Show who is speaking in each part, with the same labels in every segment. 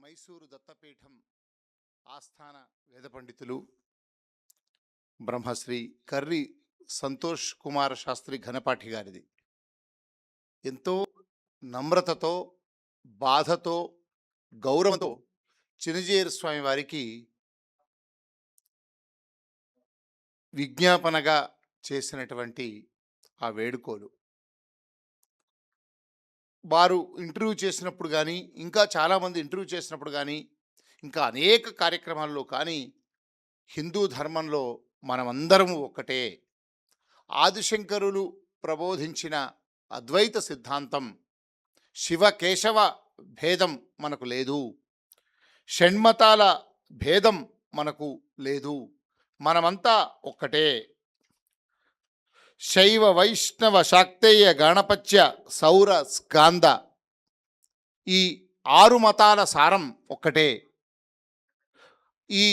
Speaker 1: మైసూరు దత్తపీఠం ఆస్థాన వేద పండితులు బ్రహ్మశ్రీ కర్రి సంతోష్ కుమార్ శాస్త్రి ఘనపాఠి గారిది. ఎంతో నమ్రతతో, బాధతో, గౌరవంతో చినజీయర్ స్వామి వారికి విజ్ఞాపనగా చేసినటువంటి ఆ వేడుకోలు వారు ఇంటర్వ్యూ చేసినప్పుడు కానీ, ఇంకా చాలామంది ఇంటర్వ్యూ చేసినప్పుడు కానీ, ఇంకా అనేక కార్యక్రమాల్లో కానీ, హిందూ ధర్మంలో మనమందరము ఒక్కటే. ఆదిశంకరులు ప్రబోధించిన అద్వైత సిద్ధాంతం, శివ కేశవ భేదం మనకు లేదు, షణ్మతాల భేదం మనకు లేదు, మనమంతా ఒక్కటే. శైవ వైష్ణవ శాక్తేయ గణపత్య సౌర స్కాంద, ఈ 6 మతాల సారం ఒక్కటే. ఈ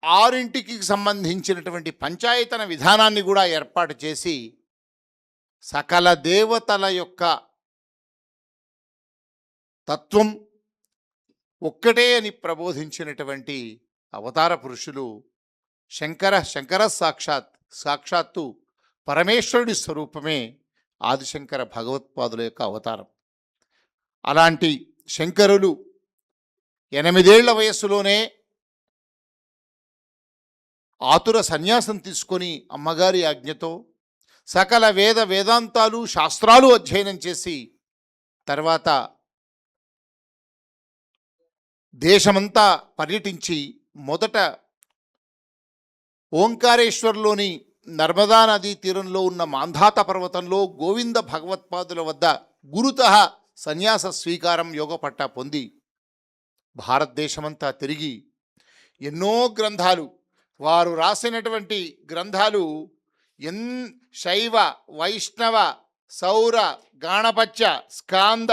Speaker 1: 6ంటికి సంబంధించినటువంటి పంచాయతన విధానాన్ని కూడా ఏర్పాటు చేసి సకల దేవతల యొక్క తత్వం ఒక్కటే అని ప్రబోధించినటువంటి అవతార పురుషులు శంకర సాక్షాత్తు పరమేశ్వరుడి స్వరూపమే ఆదిశంకర భగవత్పాదుల యొక్క అవతారం. అలాంటి శంకరులు 8 ఏళ్ల వయస్సులోనే ఆతుర సన్యాసం తీసుకొని అమ్మగారి ఆజ్ఞతో సకల వేదాంతాలు శాస్త్రాలు అధ్యయనం చేసి తర్వాత దేశమంతా పర్యటించి మొదట ఓంకారేశ్వర్లోని నర్మదా నదీ తీరంలో ఉన్న మాంధాత పర్వతంలో గోవింద భగవత్పాదుల వద్ద గురుతః సన్యాస స్వీకారం యోగపట్టా పొంది భారతదేశమంతా తిరిగి ఎన్నో గ్రంథాలు, వారు రాసినటువంటి గ్రంథాలు శైవ వైష్ణవ సౌర గాణపత్య స్కాంద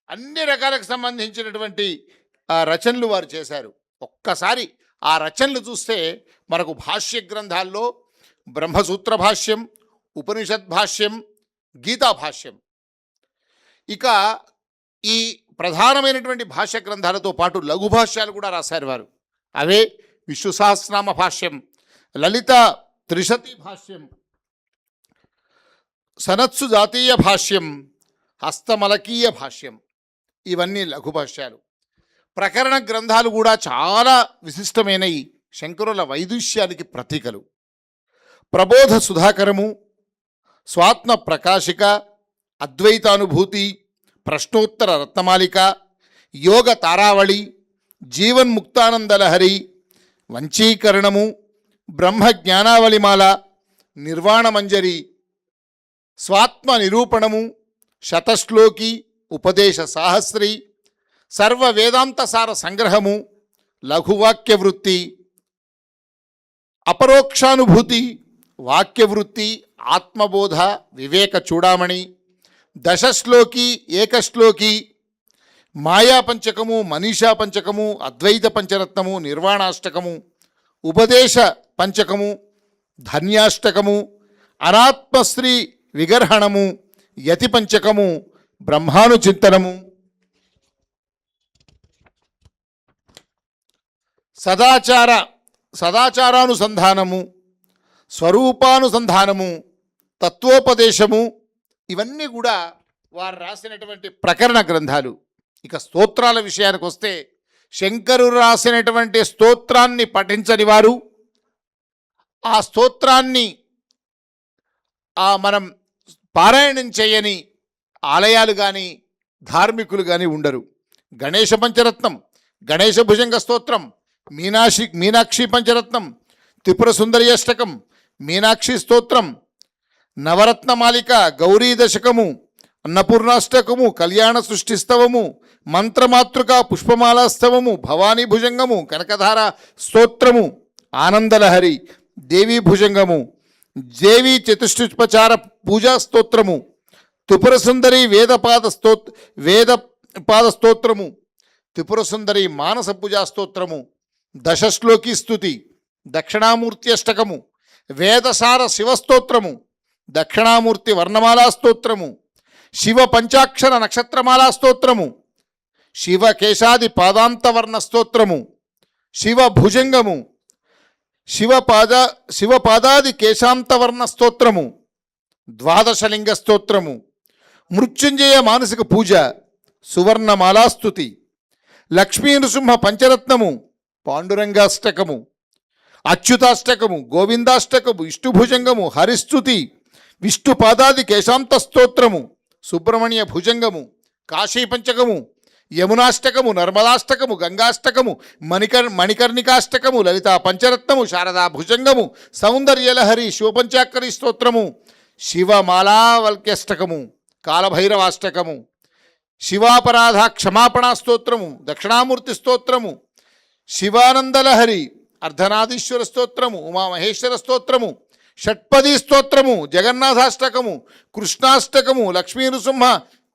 Speaker 1: అన్ని రకాలకు సంబంధించినటువంటి రచనలు వారు చేశారు. ఒక్కసారి ఆ రచనలు చూస్తే మనకు భాష్య గ్రంథాల్లో బ్రహ్మసూత్ర భాష్యం, ఉపనిషద్ భాష్యం, గీతా భాష్యం, ఇక ఈ ప్రధానమైనటువంటి భాష్య గ్రంథాలతో పాటు లఘు భాష్యాలు కూడా రాశారు వారు. అవే విష్ణు సహస్రనామ భాష్యం, లలిత త్రిశతి భాష్యం, సనత్సు జాతీయ భాష్యం, హస్తమలకీయ భాష్యం, ఇవన్నీ లఘు భాష్యాలు. ప్రకరణ గ్రంథాలు కూడా చాలా విశిష్టమైనవి, శంకరుల వైదుష్యానికి ప్రతీకలు. ప్రబోధ సుధాకరము, స్వాత్మ ప్రకాశిక, అద్వైతానుభూతి, ప్రశ్నోత్తర రత్నమాలిక, యోగ తారావళి, జీవన్ముక్తానందలహరి, వంచీకరణము, బ్రహ్మ జ్ఞానావళిమాల, నిర్వాణమంజరి, స్వాత్మ నిరూపణము, శతశ్లోకి, ఉపదేశ సాహస్రి, సర్వ వేదాంతసార సంగ్రహము, లఘువాక్యవృత్తి, అపరోక్షానుభూతి, వాక్యవృత్తి, ఆత్మబోధ, వివేక చూడామణి, దశశ్లోకి, ఏకశ్లోకి, మాయాపంచకము, మనీషా పంచకము, అద్వైత పంచరత్నము, నిర్వాణాష్టకము, ఉపదేశ పంచకము, ధన్యాష్టకము, అనాత్మశ్రీ విగర్హణము, యతి పంచకము, బ్రహ్మానుచింతనము, సదాచారానుసంధానము, స్వరూపానుసంధానము, తత్వోపదేశము, ఇవన్నీ కూడా వారు రాసినటువంటి ప్రకరణ గ్రంథాలు. ఇక స్తోత్రాల విషయానికి వస్తే శంకరులు రాసినటువంటి స్తోత్రాన్ని పఠించని వారు, ఆ స్తోత్రాన్ని మనం పారాయణం చేయని ఆలయాలు కానీ ధార్మికులు కానీ ఉండరు. గణేశ పంచరత్నం, గణేశ భుజంగ స్తోత్రం, మీనాక్షి పంచరత్నం, త్రిపుర సుందరి అష్టకం, మీనాక్షి స్తోత్రం, నవరత్నమాలిక, గౌరీ దశకము, అన్నపూర్ణాష్టకము, కళ్యాణ సృష్టిస్తవము, మంత్రమాతృక పుష్పమాలాస్తవము, భవానీ భుజంగము, కనకధార స్తోత్రము, ఆనందలహరి, దేవీ భుజంగము, దేవీ చతుష్టుపచార పూజా స్తోత్రము, త్రిపుర సుందరి వేదపాద స్తోత్రము, త్రిపుర సుందరి మానస పూజా స్తోత్రము, దశశ్లోకి స్తుతి, దక్షిణామూర్తి అష్టకము, వేదసార శివస్తోత్రము, దక్షిణామూర్తి వర్ణమాలా స్తోత్రము, శివ పంచాక్షర నక్షత్రమాలా స్తోత్రము, శివకేశాది పాదాంతవర్ణ స్తోత్రము, శివభుజంగము, శివపాదాది కేశాంతవర్ణ స్తోత్రము, ద్వాదశలింగ స్తోత్రము, మృత్యుంజయ మానసిక పూజ, సువర్ణమాలాస్తుతి, లక్ష్మీ నృసింహ పంచరత్నము, పాండురంగాష్టకము, అచ్యుతాష్టకము, గోవిందాష్టకము, విష్ణుభుజంగము, హరిస్తుతి, విష్ణుపాదాది కేశాంత స్తోత్రము, సుబ్రహ్మణ్య భుజంగము, కాశీ పంచకము, యమునాష్టకము, నర్మదాష్టకము, గంగాష్టకము, మణికర్ణికాష్టకము, లలితా పంచరత్నము, శారదా భుజంగము, సౌందర్యలహరి, శివపంచాకరి స్తోత్రము, శివమాలావల్క్యష్టకము, కాలభైరవాష్టకము, శివాపరాధ క్షమాపణా స్తోత్రము, దక్షిణామూర్తి స్తోత్రము, శివానందలహరి, అర్ధనాదీశ్వర స్తోత్రము, ఉమామహేశ్వర స్తోత్రము, షట్పదీ స్తోత్రము, జగన్నాథాష్టకము, కృష్ణాష్టకము, లక్ష్మీ నృసింహ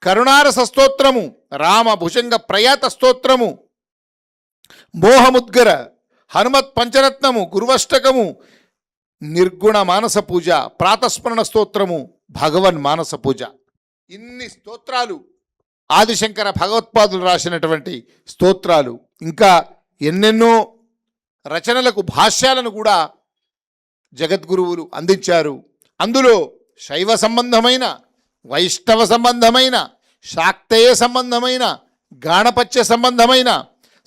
Speaker 1: కరుణారస స్తోత్రము, రామ భుజంగ ప్రయాత స్తోత్రము, మోహముద్గర, హనుమత్ పంచరత్నము, గురువష్టకము, నిర్గుణ మానస పూజ, ప్రాతస్మరణ స్తోత్రము, భగవన్ మానస పూజ. ఇన్ని స్తోత్రాలు ఆదిశంకర భగవత్పాదులు రాసినటువంటి స్తోత్రాలు. ఇంకా ఎన్నెన్నో రచనలకు భాష్యాలను కూడా జగద్గురువులు అందించారు. అందులో శైవ సంబంధమైన, వైష్ణవ సంబంధమైన, శాక్తేయ సంబంధమైన, గాణపత్య సంబంధమైన,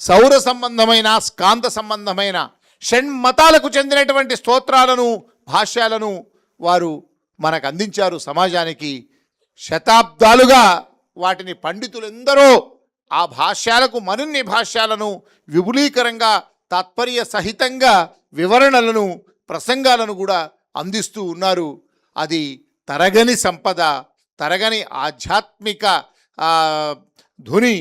Speaker 1: సౌర సంబంధమైన, స్కాంద సంబంధమైన షణ్మతాలకు చెందినటువంటి స్తోత్రాలను, భాష్యాలను వారు మనకు అందించారు సమాజానికి. శతాబ్దాలుగా వాటిని పండితులెందరో ఆ భాష్యాలకు మరిన్ని భాష్యాలను విపులీకరంగా, తాత్పర్య సహితంగా వివరణలను, ప్రసంగాలను కూడా అందిస్తూ ఉన్నారు. అది తరగని సంపద, తరగని ఆధ్యాత్మిక ధుని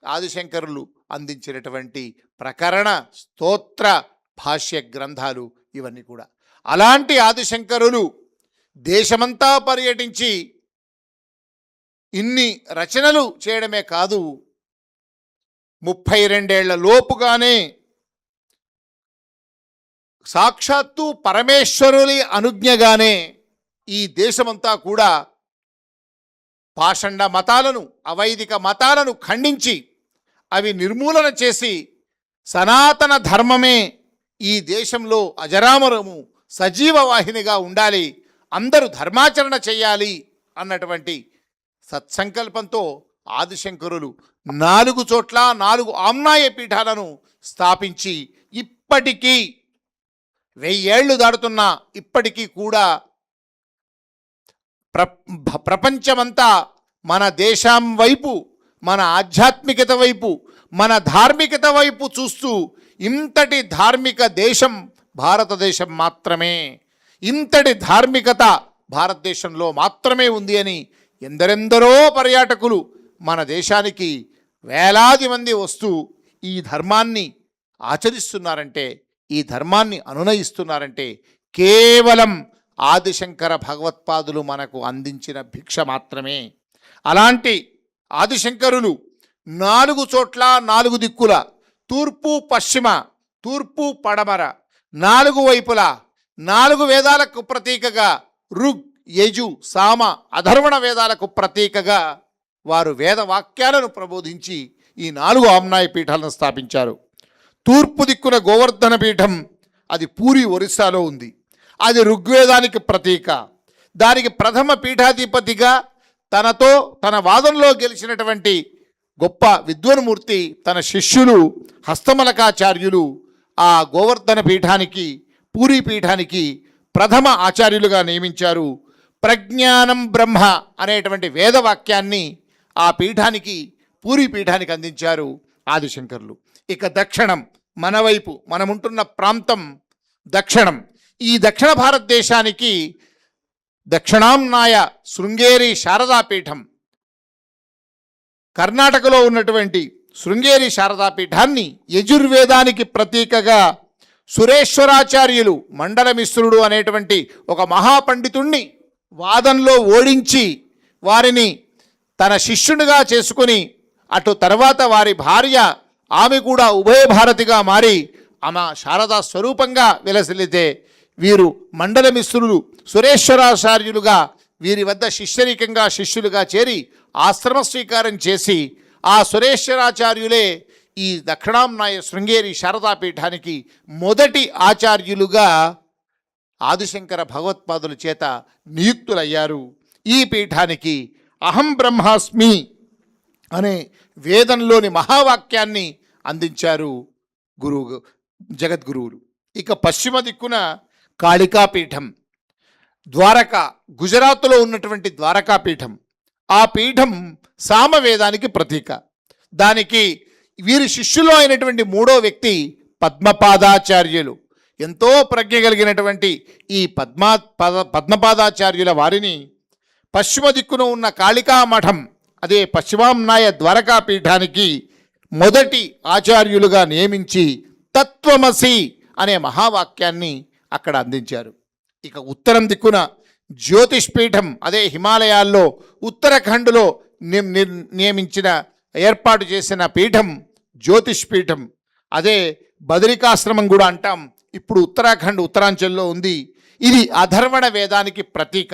Speaker 1: ఆదిశంకరులు అందించినటువంటి ప్రకరణ స్తోత్ర భాష్య గ్రంథాలు ఇవన్నీ కూడా. అలాంటి ఆదిశంకరులు దేశమంతా పర్యటించి ఇన్ని రచనలు చేయడమే కాదు, 32 లోపుగానే సాక్షాత్తు పరమేశ్వరుని అనుజ్ఞగానే ఈ దేశమంతా కూడా పాషండ మతాలను, అవైదిక మతాలను ఖండించి అవి నిర్మూలన చేసి సనాతన ధర్మమే ఈ దేశంలో అజరామరము సజీవ వాహినిగా ఉండాలి, అందరూ ధర్మాచరణ చేయాలి అన్నటువంటి సత్సంకల్పంతో ఆదిశంకరులు 4 చోట్ల 4 ఆమ్నాయ పీఠాలను స్థాపించి ఇప్పటికీ 1000 ఏళ్ళు దాటుతున్నా ఇప్పటికీ కూడా ప్రపంచమంతా మన దేశం వైపు, మన ఆధ్యాత్మికత వైపు, మన ధార్మికత వైపు చూస్తూ ఇంతటి ధార్మిక దేశం భారతదేశం మాత్రమే, ఇంతటి ధార్మికత భారతదేశంలో మాత్రమే ఉంది అని ఎందరెందరో పర్యాటకులు మన దేశానికి వేలాది మంది వస్తూ ఈ ధర్మాన్ని ఆచరిస్తున్నారంటే, ఈ ధర్మాన్ని అనునయిస్తున్నారంటే కేవలం ఆదిశంకర భగవత్పాదులు మనకు అందించిన భిక్ష మాత్రమే. అలాంటి ఆదిశంకరులు 4 చోట్ల 4 దిక్కుల, తూర్పు పశ్చిమ, తూర్పు పడమర, 4 వైపులా 4 వేదాలకు ప్రతీకగా, ఋగ్ యజు సామ అధర్వణ వేదాలకు ప్రతీకగా వారు వేద వాక్యాలను ప్రబోధించి ఈ 4 ఆమ్నాయ పీఠాలను స్థాపించారు. తూర్పు దిక్కున గోవర్ధన పీఠం, అది పూరి ఒరిస్సాలో ఉంది. అది ఋగ్వేదానికి ప్రతీక. దానికి ప్రథమ పీఠాధిపతిగా తనతో తన వాదనలో గెలిచినటువంటి గొప్ప విద్వన్మూర్తి తన శిష్యులు హస్తమలకాచార్యులు ఆ గోవర్ధన పీఠానికి, పూరి పీఠానికి ప్రథమ ఆచార్యులుగా నియమించారు. ప్రజ్ఞానం బ్రహ్మ అనేటువంటి వేదవాక్యాన్ని ఆ పీఠానికి, పూరి పీఠానికి అందించారు ఆదిశంకరులు. ఇక దక్షిణం, మన వైపు మనముంటున్న ప్రాంతం దక్షిణం. ఈ దక్షిణ భారతదేశానికి దక్షిణాంనాయ శృంగేరి శారదాపీఠం, కర్ణాటకలో ఉన్నటువంటి శృంగేరి శారదాపీఠాన్ని యజుర్వేదానికి ప్రతీకగా సురేశ్వరాచార్యులు, మండలమిశ్రుడు అనేటువంటి ఒక మహాపండితుణ్ణి వాదంలో ఓడించి వారిని తన శిష్యునిగా చేసుకుని, అటు తర్వాత వారి భార్య ఆమె కూడా ఉభయ భారతిగా మారి ఆమె శారదా స్వరూపంగా విలసిల్లితే వీరు మండలమిశ్రులు సురేశ్వరాచార్యులుగా వీరి వద్ద శిష్యరికంగా శిష్యులుగా చేరి ఆశ్రమ స్వీకారం చేసి ఆ సురేశ్వరాచార్యులే ఈ దక్షిణాంనాయ శృంగేరి శారదాపీఠానికి మొదటి ఆచార్యులుగా ఆదిశంకర భగవత్పాదుల చేత నియుక్తులయ్యారు. ఈ పీఠానికి అహం బ్రహ్మాస్మి అనే వేదంలోని మహావాక్యాన్ని అందించారు జగద్గురువులు. ఇక పశ్చిమ దిక్కున కాళికాపీఠం, ద్వారకా, గుజరాత్లో ఉన్నటువంటి ద్వారకాపీఠం. ఆ పీఠం సామవేదానికి ప్రతీక. దానికి వీరి శిష్యులో అయినటువంటి మూడో వ్యక్తి పద్మపాదాచార్యులు. ఎంతో ప్రజ్ఞ కలిగినటువంటి ఈ పద్మపాదాచార్యుల వారిని పశ్చిమ దిక్కున ఉన్న కాళికా మఠం, అదే పశ్చిమాంనాయ ద్వారకాపీఠానికి మొదటి ఆచార్యులుగా నియమించి తత్వమసి అనే మహావాక్యాన్ని అక్కడ అందించారు. ఇక ఉత్తరం దిక్కున జ్యోతిష్పీఠం, అదే హిమాలయాల్లో ఉత్తరాఖండ్లో నియమించిన ఏర్పాటు చేసిన పీఠం జ్యోతిష్పీఠం. అదే బదరికాశ్రమం కూడా అంటాం, ఇప్పుడు ఉత్తరాఖండ్ ఉత్తరాంచల్లో ఉంది. ఇది అధర్వణ వేదానికి ప్రతీక.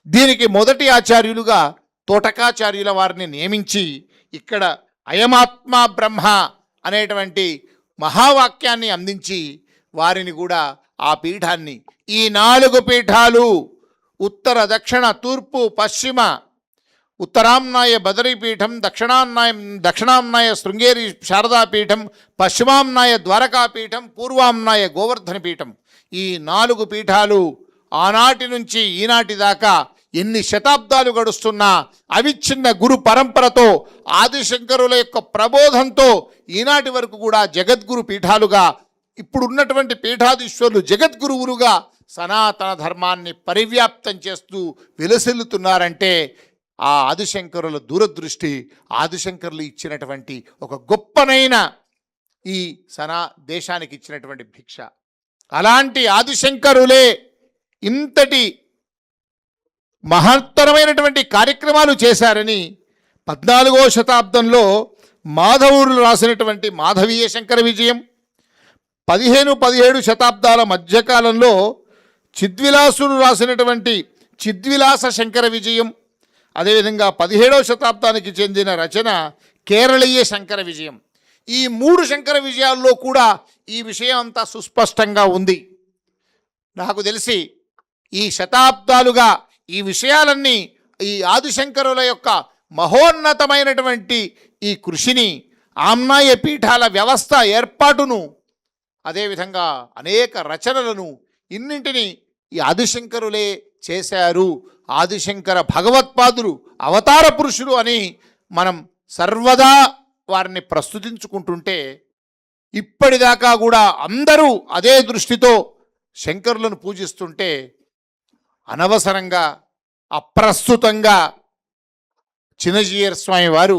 Speaker 1: దీనికి మొదటి ఆచార్యులుగా తోటకాచార్యుల వారిని నియమించి ఇక్కడ అయమాత్మ బ్రహ్మ అనేటువంటి మహావాక్యాన్ని అందించి వారిని కూడా ఆ పీఠాన్ని, ఈ 4 పీఠాలు ఉత్తర, దక్షిణ, తూర్పు, పశ్చిమ, ఉత్తరాంనాయ బదరీపీఠం, దక్షిణాంనాయ శృంగేరి శారదాపీఠం, పశ్చిమాంనాయ ద్వారకాపీఠం, పూర్వాంనాయ గోవర్ధన పీఠం, ఈ 4 పీఠాలు ఆనాటి నుంచి ఈనాటి దాకా ఎన్ని శతాబ్దాలు గడుస్తున్నా అవిచ్ఛిన్న గురు పరంపరతో, ఆదిశంకరుల యొక్క ప్రబోధంతో ఈనాటి వరకు కూడా జగద్గురు పీఠాలుగా, ఇప్పుడున్నటువంటి పీఠాధీశ్వరులు జగద్గురువులుగా సనాతన ధర్మాన్ని పరివ్యాప్తం చేస్తూ విలసిల్లుతున్నారంటే ఆ ఆదిశంకరుల దూరదృష్టి, ఆదిశంకరులు ఇచ్చినటువంటి ఒక గొప్పనైన ఈ దేశానికి ఇచ్చినటువంటి భిక్ష. అలాంటి ఆదిశంకరులే ఇంతటి మహత్తరమైనటువంటి కార్యక్రమాలు చేశారని 14వ శతాబ్దంలో మాధవులు రాసినటువంటి మాధవీయ శంకర విజయం, 15-17 శతాబ్దాల మధ్యకాలంలో చిద్విలాసుడు రాసినటువంటి చిద్విలాస శంకర విజయం, అదేవిధంగా 17వ శతాబ్దానికి చెందిన రచన కేరళీయ శంకర విజయం. ఈ 3 శంకర విజయాల్లో కూడా ఈ విషయం అంతా సుస్పష్టంగా ఉంది. నాకు తెలిసి ఈ శతాబ్దాలుగా ఈ విషయాలన్నీ, ఈ ఆదిశంకరుల యొక్క మహోన్నతమైనటువంటి ఈ కృషిని, ఆమ్నాయ పీఠాల వ్యవస్థ ఏర్పాటును, అదేవిధంగా అనేక రచనలను, ఇన్నింటినీ ఈ ఆదిశంకరులే చేశారు. ఆదిశంకర భగవత్పాదులు అవతార పురుషులు అని మనం సర్వదా వారిని ప్రస్తుతించుకుంటుంటే, ఇప్పటిదాకా కూడా అందరూ అదే దృష్టితో శంకరులను పూజిస్తుంటే, అనవసరంగా అప్రస్తుతంగా చిన్నజీయర్ స్వామి వారు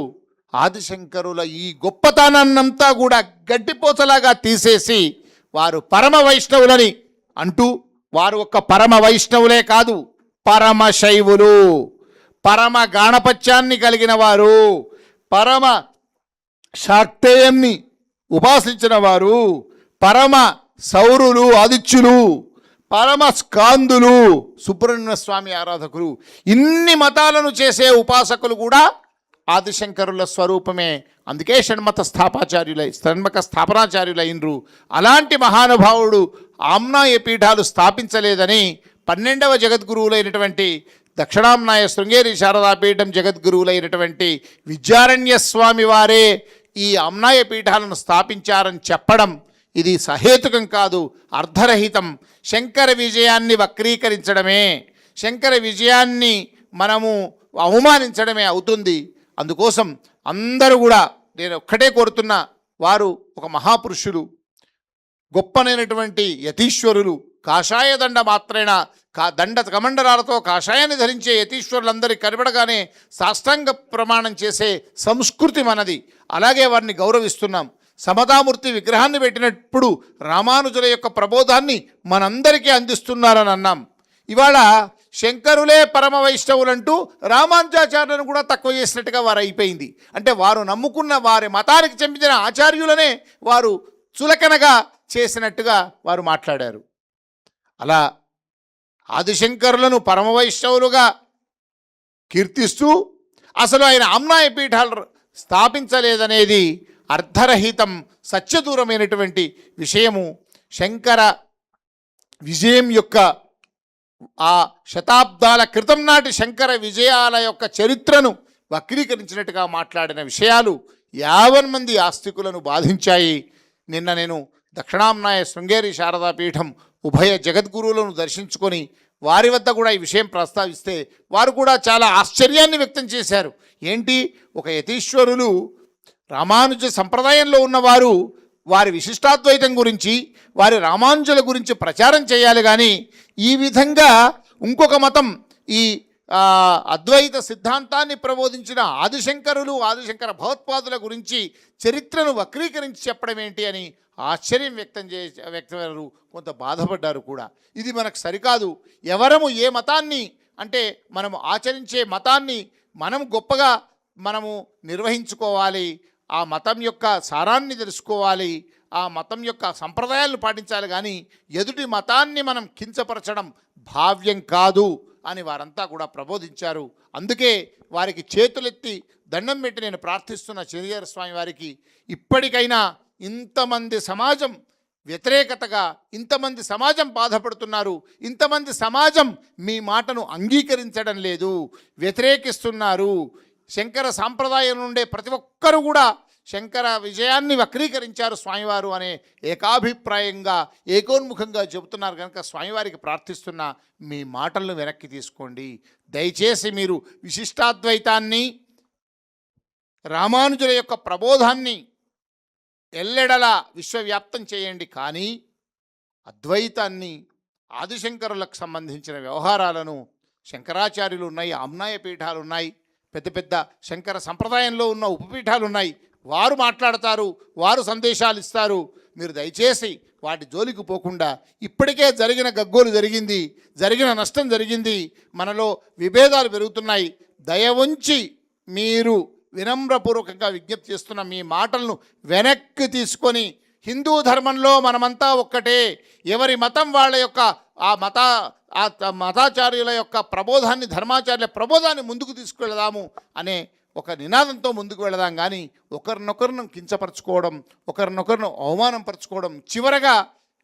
Speaker 1: ఆదిశంకరుల ఈ గొప్పతనాన్నంతా కూడా గడ్డిపోతలాగా తీసేసి వారు పరమ వైష్ణవులని అంటూ, వారు ఒక్క పరమ వైష్ణవులే కాదు, పరమ శైవులు, పరమ గాణపత్యాన్ని కలిగిన వారు, పరమ శాక్తేయాన్ని ఉపాసించిన వారు, పరమ సౌరులు, ఆదిత్యులు, పరమ స్కాందులు, సుబ్రహ్మణ్య స్వామి ఆరాధకులు, ఇన్ని మతాలను చేసే ఉపాసకులు కూడా ఆదిశంకరుల స్వరూపమే. అందుకే షణ్మత స్థాపనాచార్యులైనరు. అలాంటి మహానుభావుడు ఆమ్నాయ పీఠాలు స్థాపించలేదని 12వ జగద్గురువులైనటువంటి దక్షిణాంనాయ శృంగేరి శారదాపీఠం జగద్గురువులైనటువంటి విద్యారణ్య స్వామి వారే ఈ ఆమ్నాయ పీఠాలను స్థాపించారని చెప్పడం ఇది సహేతుకం కాదు, అర్ధరహితం. శంకర విజయాన్ని వక్రీకరించడమే, శంకర విజయాన్ని మనము అవమానించడమే అవుతుంది. అందుకోసం అందరూ కూడా నేను ఒక్కటే కోరుతున్నా, వారు ఒక మహాపురుషులు, గొప్పనైనటువంటి యతీశ్వరులు. కాషాయ దండ మాత్రేణ దండ కమండరాలతో కాషాయాన్ని ధరించే యతీశ్వరులందరికీ కనబడగానే సాష్టాంగ ప్రమాణం చేసే సంస్కృతి మనది. అలాగే వారిని గౌరవిస్తున్నాం. సమతామూర్తి విగ్రహాన్ని పెట్టినప్పుడు రామానుజుల యొక్క ప్రబోధాన్ని మనందరికీ అందిస్తున్నారని అన్నాం. ఇవాళ శంకరులే పరమ వైష్ణవులంటూ రామానుజాచార్యులను కూడా తక్కువ చేసినట్టుగా వారు అయిపోయింది. అంటే వారు నమ్ముకున్న వారి మతానికి చెందిన ఆచార్యులనే వారు చులకనగా చేసినట్టుగా వారు మాట్లాడారు. అలా ఆదిశంకరులను పరమ వైష్ణవులుగా కీర్తిస్తూ అసలు ఆయన ఆమ్నాయ పీఠాల స్థాపించలేదనేది అర్ధరహితం, సత్యదూరమైనటువంటి విషయము. శంకర విజయం యొక్క ఆ శతాబ్దాల క్రితం నాటి శంకర విజయాల యొక్క చరిత్రను వక్రీకరించినట్టుగా మాట్లాడిన విషయాలు 50 మంది ఆస్తికులను బాధించాయి. నిన్న నేను దక్షిణాంనాయ శృంగేరి శారదాపీఠం ఉభయ జగద్గురువులను దర్శించుకొని వారి వద్ద కూడా ఈ విషయం ప్రస్తావిస్తే వారు కూడా చాలా ఆశ్చర్యాన్ని వ్యక్తం చేశారు. ఏంటి, ఒక యతీశ్వరులు రామానుజ సంప్రదాయంలో ఉన్నవారు వారి విశిష్టాద్వైతం గురించి, వారి రామానుజుల గురించి ప్రచారం చేయాలి, కానీ ఈ విధంగా ఇంకొక మతం ఈ అద్వైత సిద్ధాంతాన్ని ప్రబోధించిన ఆదిశంకరులు, ఆదిశంకర భగవత్పాదుల గురించి చరిత్రను వక్రీకరించి చెప్పడం ఏంటి అని ఆశ్చర్యం వ్యక్తమయ్యారు, కొంత బాధపడ్డారు కూడా. ఇది మనకు సరికాదు. ఎవరము ఏ మతాన్ని, అంటే మనము ఆచరించే మతాన్ని మనం గొప్పగా మనము నిర్వహించుకోవాలి, ఆ మతం యొక్క సారాన్ని తెలుసుకోవాలి, ఆ మతం యొక్క సంప్రదాయాలను పాటించాలి, కానీ ఎదుటి మతాన్ని మనం కించపరచడం భావ్యం కాదు అని వారంతా కూడా ప్రబోధించారు. అందుకే వారికి చేతులెత్తి దండం పెట్టి నేను ప్రార్థిస్తున్న చినజీయర స్వామి వారికి, ఇప్పటికైనా ఇంతమంది సమాజం వ్యతిరేకతగా, ఇంతమంది సమాజం బాధపడుతున్నారు, ఇంతమంది సమాజం మీ మాటను అంగీకరించడం లేదు, వ్యతిరేకిస్తున్నారు. శంకర సాంప్రదాయం నుండే ప్రతి ఒక్కరూ కూడా శంకర విజయాన్ని వక్రీకరించారు స్వామివారు అనే ఏకాభిప్రాయంగా, ఏకోన్ముఖంగా చెబుతున్నారు. కనుక స్వామివారికి ప్రార్థిస్తున్న మీ మాటలను వెనక్కి తీసుకోండి. దయచేసి మీరు విశిష్టాద్వైతాన్ని, రామానుజుల యొక్క ప్రబోధాన్ని ఎల్లెడలా విశ్వవ్యాప్తం చేయండి, కానీ అద్వైతాన్ని, ఆదిశంకరులకు సంబంధించిన వ్యవహారాలను, శంకరాచార్యులు ఉన్నాయి, ఆమ్నాయ పీఠాలు ఉన్నాయి, పెద్ద పెద్ద శంకర సంప్రదాయంలో ఉన్న ఉపపీఠాలు ఉన్నాయి, వారు మాట్లాడతారు, వారు సందేశాలు ఇస్తారు. మీరు దయచేసి వాటి జోలికి పోకుండా, ఇప్పటికే జరిగిన గగ్గోలు జరిగింది, జరిగిన నష్టం జరిగింది, మనలో విభేదాలు పెరుగుతున్నాయి, దయ ఉంచి మీరు వినమ్రపూర్వకంగా విజ్ఞప్తి చేస్తున్న మీ మాటలను వెనక్కి తీసుకొని, హిందూ ధర్మంలో మనమంతా ఒక్కటే, ఎవరి మతం వాళ్ళ యొక్క మతాచార్యుల యొక్క ప్రబోధాన్ని, ధర్మాచార్యుల ప్రబోధాన్ని ముందుకు తీసుకువెళదాము అనే ఒక నినాదంతో ముందుకు వెళదాం, కానీ ఒకరినొకరిని కించపరచుకోవడం, ఒకరినొకరిని అవమానం పరచుకోవడం, చివరగా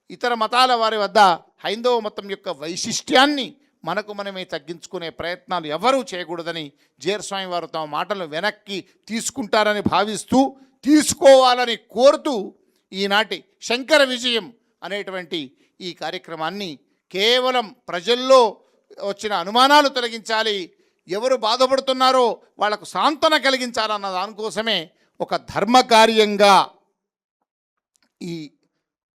Speaker 1: ఇతర మతాల వారి వద్ద హైందవ మతం యొక్క వైశిష్ట్యాన్ని మనకు మనమే తగ్గించుకునే ప్రయత్నాలు ఎవరూ చేయకూడదని జీయర్ వారు తమ మాటలను వెనక్కి తీసుకుంటారని భావిస్తూ, తీసుకోవాలని కోరుతూ, ఈనాటి శంకర విజయం అనేటువంటి ఈ కార్యక్రమాన్ని కేవలం ప్రజల్లో వచ్చిన అనుమానాలు తొలగించాలి, ఎవరు బాధపడుతున్నారో వాళ్లకు సాంత్వన కలిగించాలన్న దానికోసమే ఒక ధర్మకార్యంగా ఈ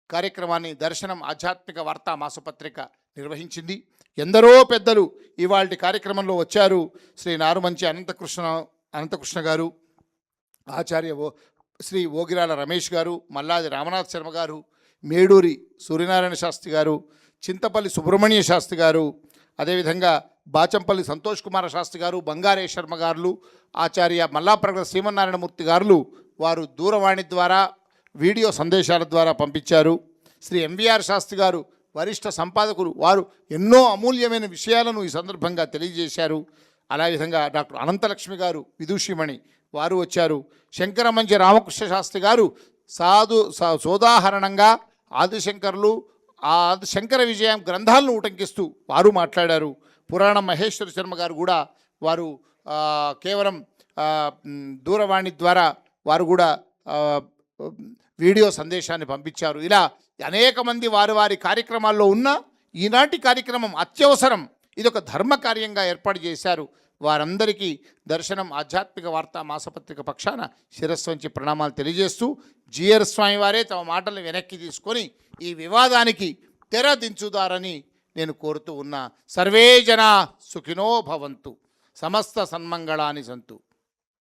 Speaker 1: కార్యక్రమాన్ని దర్శనం ఆధ్యాత్మిక వార్తా మాసపత్రిక నిర్వహించింది. ఎందరో పెద్దలు ఇవాళ కార్యక్రమంలో వచ్చారు. శ్రీ నారుమంచి అనంతకృష్ణ గారు, ఆచార్య శ్రీ ఓగిరాల రమేష్ గారు, మల్లాది రామనాథ్ శర్మ గారు, మేడూరి సూర్యనారాయణ శాస్త్రి గారు, చింతపల్లి సుబ్రహ్మణ్య శాస్త్రి గారు, అదేవిధంగా బాచంపల్లి సంతోష్ కుమార శాస్త్రి గారు, బంగారే శర్మ గారు, ఆచార్య మల్లాప్రగడ శ్రీమన్నారాయణమూర్తి గారు వారు దూరవాణి ద్వారా, వీడియో సందేశాల ద్వారా పంపించారు. శ్రీ ఎంవీఆర్ శాస్త్రి గారు వరిష్ఠ సంపాదకులు, వారు ఎన్నో అమూల్యమైన విషయాలను ఈ సందర్భంగా తెలియజేశారు. అలావిధంగా డాక్టర్ అనంతలక్ష్మి గారు విదూషిమణి వారు వచ్చారు. శంకరమంచి రామకృష్ణ శాస్త్రి గారు సోదాహరణంగా ఆదిశంకరులు, ఆ శంకర విజయం గ్రంథాలను ఉటంకిస్తూ వారు మాట్లాడారు. పురాణం మహేశ్వర శర్మ గారు కూడా వారు కేవలం దూరవాణి ద్వారా వారు కూడా వీడియో సందేశాన్ని పంపించారు. ఇలా అనేక మంది వారి వారి కార్యక్రమాల్లో ఉన్న ఈనాటి కార్యక్రమం అత్యవసరం, ఇది ఒక ధర్మ కార్యంగా ఏర్పాటు చేశారు. వారందరికీ దర్శనం ఆధ్యాత్మిక వార్తా మాసపత్రిక పక్షాన శిరస్సు వంచి ప్రణామాలు తెలియజేస్తూ, జీయర్ స్వామి వారే తమ మాటలను వెనక్కి తీసుకొని ఈ వివాదానికి తెర దించుదారని నేను కోరుతూ ఉన్నా. సర్వే జనా సుఖినో భవంతు, సమస్త సన్మంగళాని సంతు.